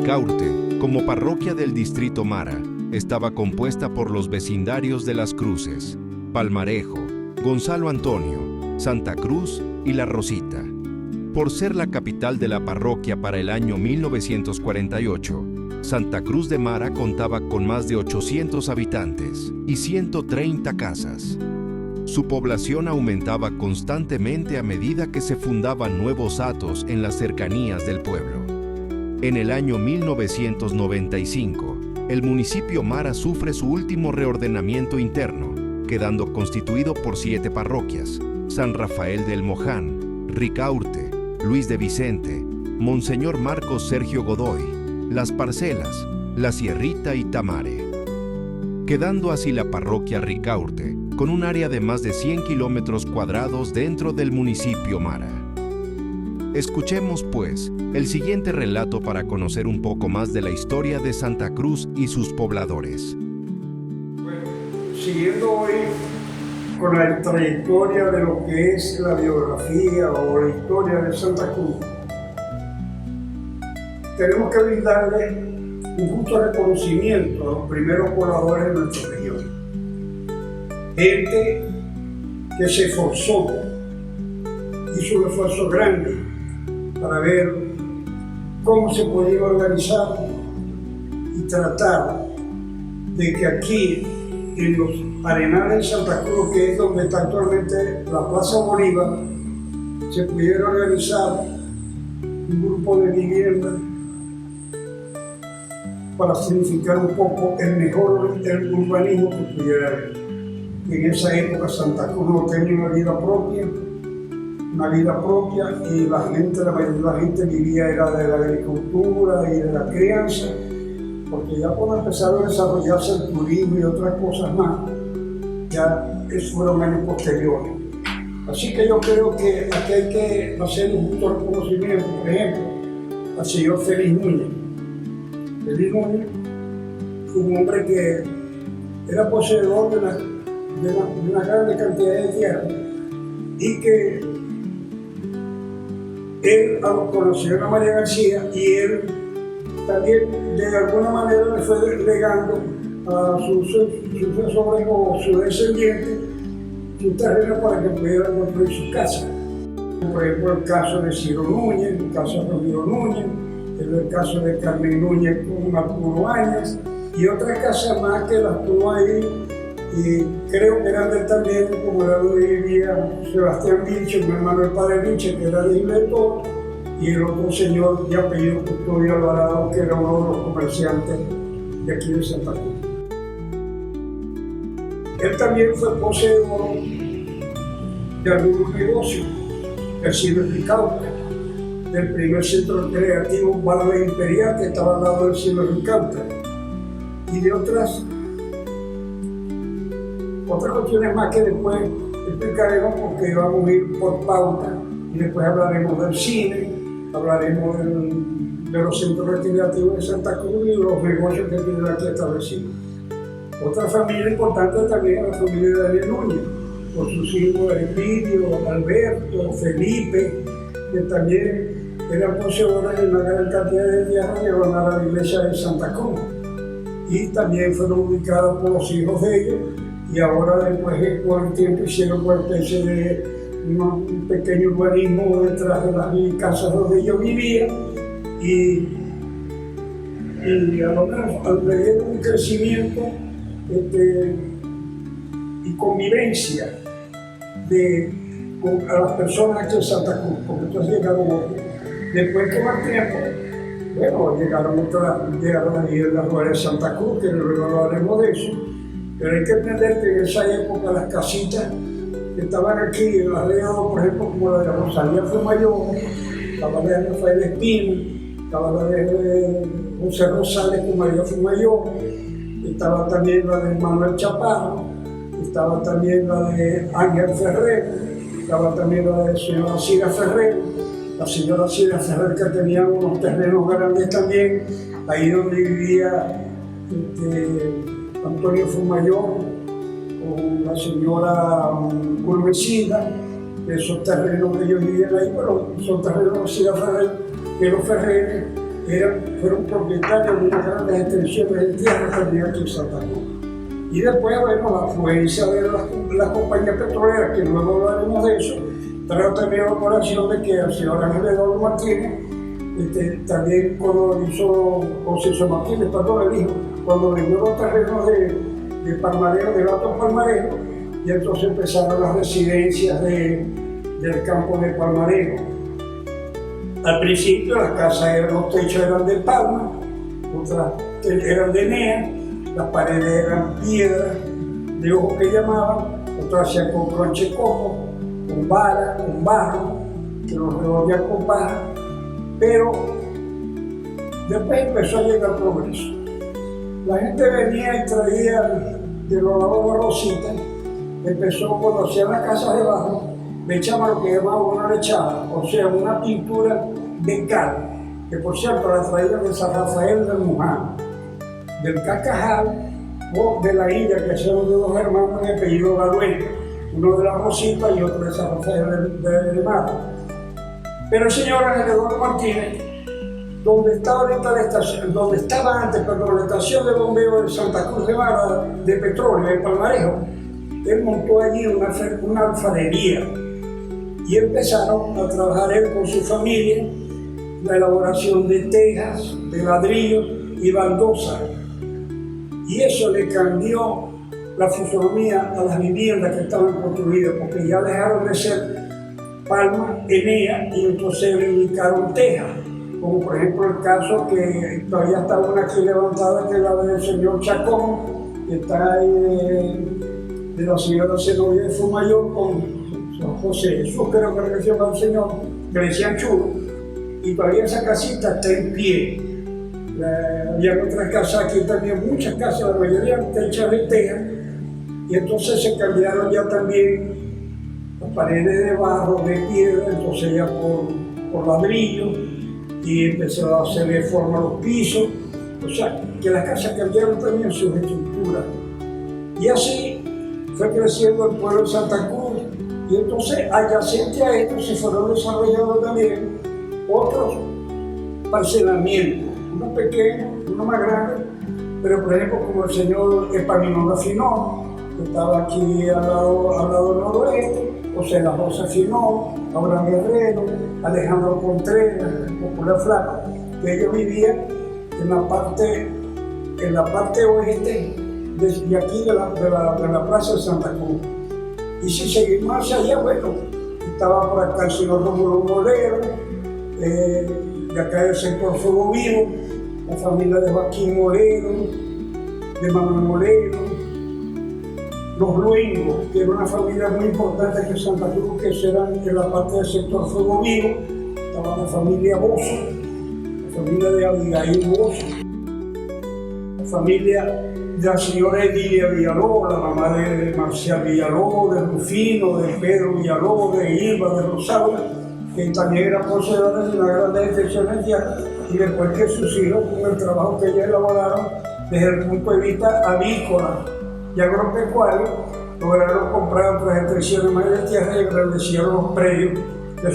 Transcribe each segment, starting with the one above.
Ricaurte, como parroquia del distrito Mara, estaba compuesta por los vecindarios de Las Cruces, Palmarejo, Gonzalo Antonio, Santa Cruz y La Rosita. Por ser la capital de la parroquia para el año 1948, Santa Cruz de Mara contaba con más de 800 habitantes y 130 casas. Su población aumentaba constantemente a medida que se fundaban nuevos hatos en las cercanías del pueblo. En el año 1995, el municipio Mara sufre su último reordenamiento interno, quedando constituido por 7 parroquias: San Rafael del Moján, Ricaurte, Luis de Vicente, Monseñor Marcos Sergio Godoy, Las Parcelas, La Sierrita y Tamare. Quedando así la parroquia Ricaurte con un área de más de 100 kilómetros cuadrados dentro del municipio Mara. Escuchemos, pues, el siguiente relato para conocer un poco más de la historia de Santa Cruz y sus pobladores. Bueno, siguiendo hoy con la trayectoria de lo que es la biografía o la historia de Santa Cruz, tenemos que brindarle un justo reconocimiento a los primeros pobladores de nuestra región. Gente que se esforzó, hizo un esfuerzo grande para ver cómo se podía organizar y tratar de que aquí, en los arenales de Santa Cruz, que es donde está actualmente la Plaza Bolívar, se pudiera organizar un grupo de viviendas para significar un poco el mejor urbanismo que pudiera haber. En esa época Santa Cruz no tenía una vida propia y la mayoría de la gente vivía era de la agricultura y de la crianza, porque ya cuando empezaron a desarrollarse el turismo y otras cosas más, ya fueron años posteriores. Así que yo creo que aquí hay que hacer un justo reconocimiento, por ejemplo, al señor Félix Núñez. Félix Núñez fue un hombre que era poseedor de una gran cantidad de tierra y que él conoció a la señora María García y él también de alguna manera le fue legando a sus sucesores o sus descendientes sus terrenos para que pudieran construir sus casas. Por ejemplo, el caso de Ciro Núñez, el caso de Rodrigo Núñez, el caso de Carmen Núñez con Arturo Áñez y otras casas más que las tuvo ahí. Y creo que eran de él también, como era donde vivía Sebastián Vinche, mi hermano el padre Vinche, que era de Inventor, y el otro señor de apellido Custodio Alvarado, que era uno de los comerciantes de aquí de Santa Cruz. Él también fue poseedor de algunos negocios, del Cine Ricaurte, del primer centro creativo Barba Imperial, que estaba al lado del Cine Ricaurte, y de otras cuestiones más que después explicaremos porque vamos a ir por pauta y después hablaremos del cine, hablaremos de los centros recreativos de Santa Cruz y de los negocios que tienen aquí establecidos. Otra familia importante también es la familia de Daniel Núñez, con sus hijos Emilio, Alberto, Felipe, que también eran poseedores de una gran cantidad de tierra que van a la iglesia de Santa Cruz. Y también fueron ubicados por los hijos de ellos. Y ahora después con el tiempo hicieron una especie de un pequeño urbanismo detrás de las casas donde ellos vivían y a lo menos le dieron un crecimiento y convivencia a las personas aquí en Santa Cruz, porque entonces llegaron otros. Después con el tiempo, bueno, llegaron ahí en las ruedas de Santa Cruz, que luego hablaremos de eso. Pero hay que entender que en esa época las casitas que estaban aquí, las aldeas, por ejemplo, como la de Rosalía Fumayor, estaba la de Rafael Espino, estaba la de José Rosales con María Fumayor, estaba también la de Manuel Chaparro, estaba también la de Ángel Ferrer, estaba también la de señora Cira Ferrer, la señora Cira Ferrer que tenía unos terrenos grandes también, ahí donde vivía Antonio Fumayor, con la señora Urbecina, esos terrenos que ellos vivían ahí, pero son terrenos de Cira Ferrer, que los Ferreres fueron propietarios de unas grandes extensiones de tierra también aquí en Santa Cruz. Y después, bueno, la afluencia de las compañías petroleras, que luego hablaremos de eso, trajo también la colación de que el señor Ángel Eduardo Martínez, también cuando hizo José Martínez, perdón, el hijo, cuando vendió los terrenos de Palmarejo, de Gato Palmarejo, y entonces empezaron las residencias del campo de Palmarejo. Al principio las casas, los techos eran de palma, otras eran de nea, las paredes eran piedras de ojo que llamaban, otras hacían con cronche coco, con vara, con barro, que los revolvían con paja, pero después empezó a llegar el progreso. La gente venía y traía de los lados de Rosita, empezó cuando hacían las casas debajo, le echaban lo que llamaban una lechada, o sea, una pintura de cal, que por cierto la traían de San Rafael del Muján, del Cacajal o de la India, que son de dos hermanos de apellido Galuel, uno de la Rosita y otro de San Rafael del Mar. Pero el señor Ángel Eduardo Martínez, donde estaba ahorita la estación, donde estaba antes, perdón, la estación de bombeo de Santa Cruz de Vara de petróleo, de Palmarejo, él montó allí una alfarería y empezaron a trabajar él con su familia la elaboración de tejas, de ladrillos y baldosas. Y eso le cambió la fisonomía a las viviendas que estaban construidas, porque ya dejaron de ser palma, enea, y entonces le ubicaron tejas. Como por ejemplo el caso que todavía está una aquí levantada, que es la del señor Chacón, que está ahí de la señora Zenobia de Fumayor con San José Jesús, creo que recién va un señor, que le decían Chulo, y todavía esa casita está en pie. Había otras casas aquí también, muchas casas, la mayoría hechas de teja, y entonces se cambiaron ya también las paredes de barro, de piedra, entonces ya por ladrillo, y empezaron a hacerle forma a los pisos, o sea, que las casas cambiaron también sus estructuras. Y así fue creciendo el pueblo de Santa Cruz, y entonces adyacente a esto se fueron desarrollando también otros parcelamientos, uno pequeño, uno más grande, pero por ejemplo como el señor Epaminondas Finó, que estaba aquí al lado noroeste, José La Rosa Finó, Abraham Guerrero, Alejandro Contreras, el popular flaco, que ellos vivían en la parte oeste de aquí de la plaza de Santa Cruz. Y si seguimos hacia allá, bueno, estaba por acá el señor Rómulo Molero, de acá del sector Fuego Vivo, la familia de Joaquín Molero, de Manuel Molero, los Luengos, que era una familia muy importante aquí en Santa Cruz, que eran en la parte del sector Fuego Vivo, estaba la familia Bozo, la familia de Abigail Bozo, la familia de la señora Edilia Villaló, la mamá de Marcial Villaló, de Rufino, de Pedro Villaló, de Irma, de Rosario, que también eran poseedores de una gran extensión de tierra, y después que sus hijos, con el trabajo que ellos elaboraron desde el punto de vista avícola y agropecuario, lograron comprar otras extensiones más de tierra y agradecieron los predios de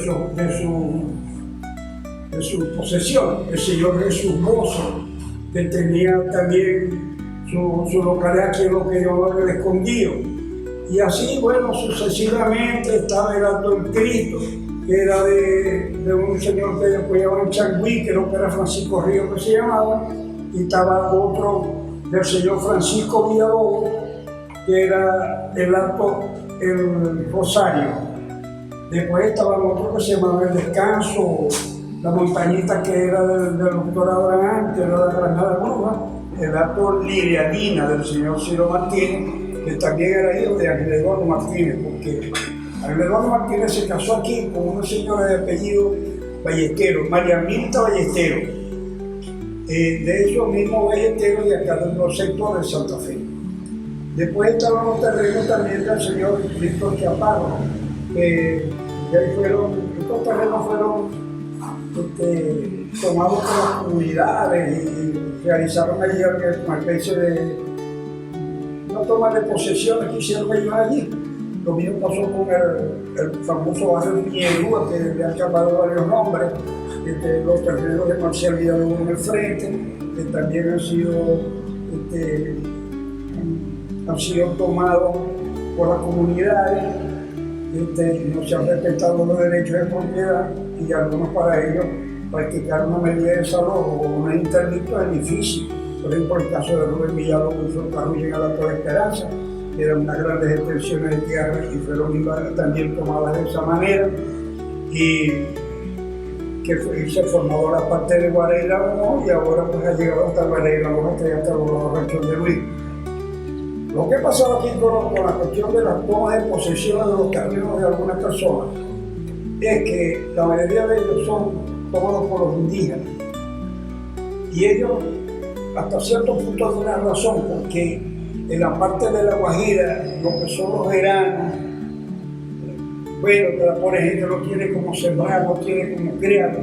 su posesión. El señor Jesús Bozo, que tenía también su localidad aquí en lo que llamaban el Escondido. Y así, bueno, sucesivamente estaba el Alto en Cristo, que era de un señor que después llamaban Changüí, creo que era Francisco Río que se llamaba, y estaba otro del señor Francisco Villalobos, que era el Alto el Rosario. Después estaba otro que se llamaba El Descanso, la montañita que era del doctor Abraham, que era la Granada Bruja, el Alto Lirianina del señor Ciro Martínez, que también era hijo de Ángel Eduardo Martínez, porque Ángel Eduardo Martínez se casó aquí con una señora de apellido Ballesteros, María Mirta Ballesteros, de esos mismos Ballesteros de acá de los sectores de Santa Fe. Después estaban los terrenos también del señor Víctor Chaparro, que ya fueron, estos terrenos fueron tomados por las comunidades y realizaron allí una especie de no toma de posesiones que hicieron ellos allí. Lo mismo pasó con el famoso barrio Piñerúa, que le han llamado varios nombres, los terrenos de Marcial Villalobos en el frente, que también han sido tomados por las comunidades, no se han respetado los derechos de propiedad y algunos para ellos practicar una medida de desalojo o una interdicto es difícil. Por ejemplo, el caso de Rubén Villalobos, los carros llegan a la Torre Esperanza, que eran unas grandes extensiones de tierra y fueron también tomadas de esa manera, y que se formó la parte de Guareira 1 y ahora pues ha llegado hasta Guareira 2 hasta los ranchos de Luis. Lo que ha pasado aquí con la cuestión de las tomas de posesión de los terrenos de algunas personas es que la mayoría de ellos son tomados por los indígenas y ellos hasta cierto punto tienen razón, porque en la parte de la Guajira, lo que son los veranos, bueno, que la pobre gente no tiene como sembrar, no tiene como criar,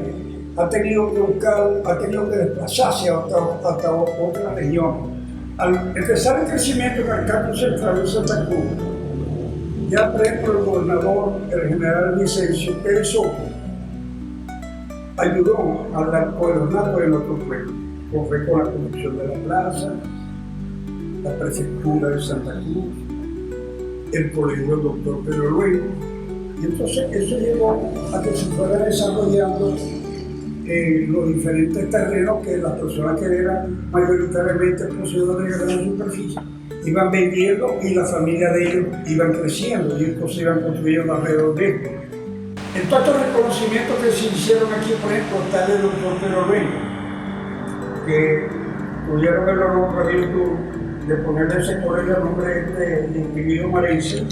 ha tenido que buscar, ha tenido que desplazarse hasta otra región. Al empezar el crecimiento en el campo central de Santa Cruz, ya por ejemplo el gobernador, el general Vicencio Pérez Soto, ayudó al gobernador de nuestro pueblo, fue con la construcción de la plaza, la prefectura de Santa Cruz, el colegio del doctor Pedro Luego, y entonces eso llevó a que se fuera desarrollando los diferentes terrenos que las personas que eran mayoritariamente poseedores de gran superficie iban vendiendo y la familia de ellos iban creciendo y entonces iban construyendo alrededor de esto. En todos estos reconocimientos que se hicieron aquí, por ejemplo, está el doctor Pedro Luego, que tuvieron el honor de ponerle ese colegio al nombre de Individuo Marense,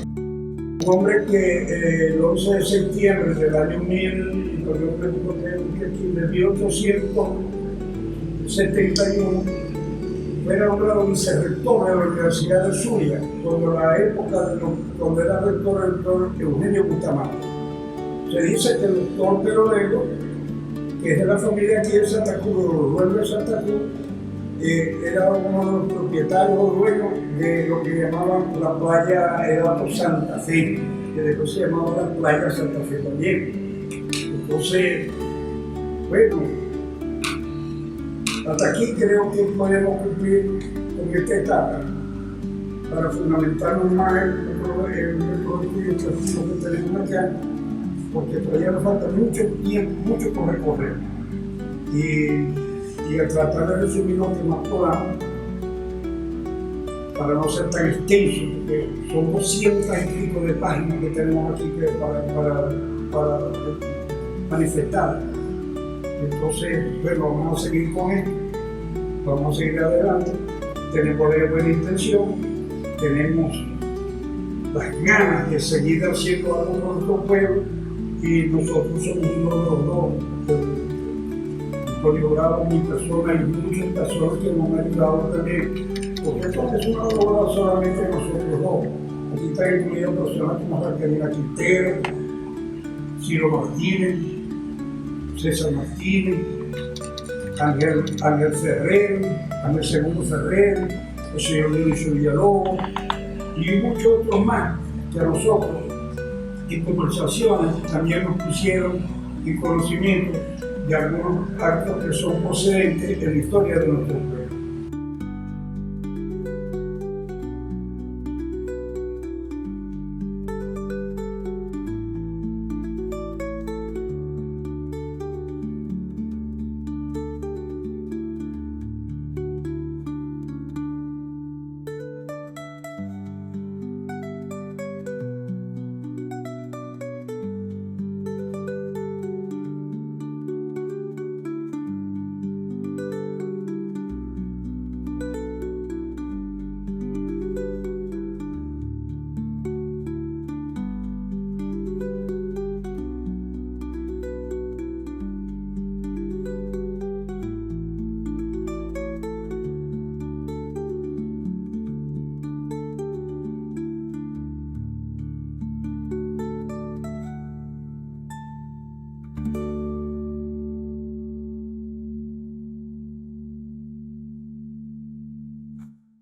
un hombre que el 11 de septiembre del año 1871 fue nombrado vicerrector de la Universidad de Zulia, cuando la época donde era rector el doctor Eugenio Bustamante. Se dice que el doctor Pedro Luego, que es de la familia aquí de Santa Cruz, de los dueños de Santa Cruz, era uno de los propietarios o dueños de lo que llamaban la playa Erato Santa Fe, que después se llamaba la playa Santa Fe también. Entonces, bueno, hasta aquí creo que podemos cumplir con esta etapa para fundamentarnos más en el proyecto que tenemos acá, porque todavía nos falta mucho tiempo, mucho por recorrer. Y a tratar de resumir lo que más podamos, para no ser tan extenso, porque son 200 y pico de páginas que tenemos aquí para manifestar. Entonces, bueno, vamos a seguir con esto, vamos a seguir adelante, tenemos la buena intención, tenemos las ganas de seguir haciendo algo con nuestro pueblo y nosotros somos uno de los dos. Bravo, mi persona y muchas personas que nos han ayudado también, porque esto es una obra solamente de nosotros dos. Aquí están incluidas personas como Jacqueline Quintero, Ciro Martínez, César Martínez, Ángel Ferrer, Ángel Segundo Ferrer, el señor Dionisio Villalobos y muchos otros más que a nosotros en conversaciones también nos pusieron en conocimiento de algunos actos que son procedentes en la historia de nuestro pueblo.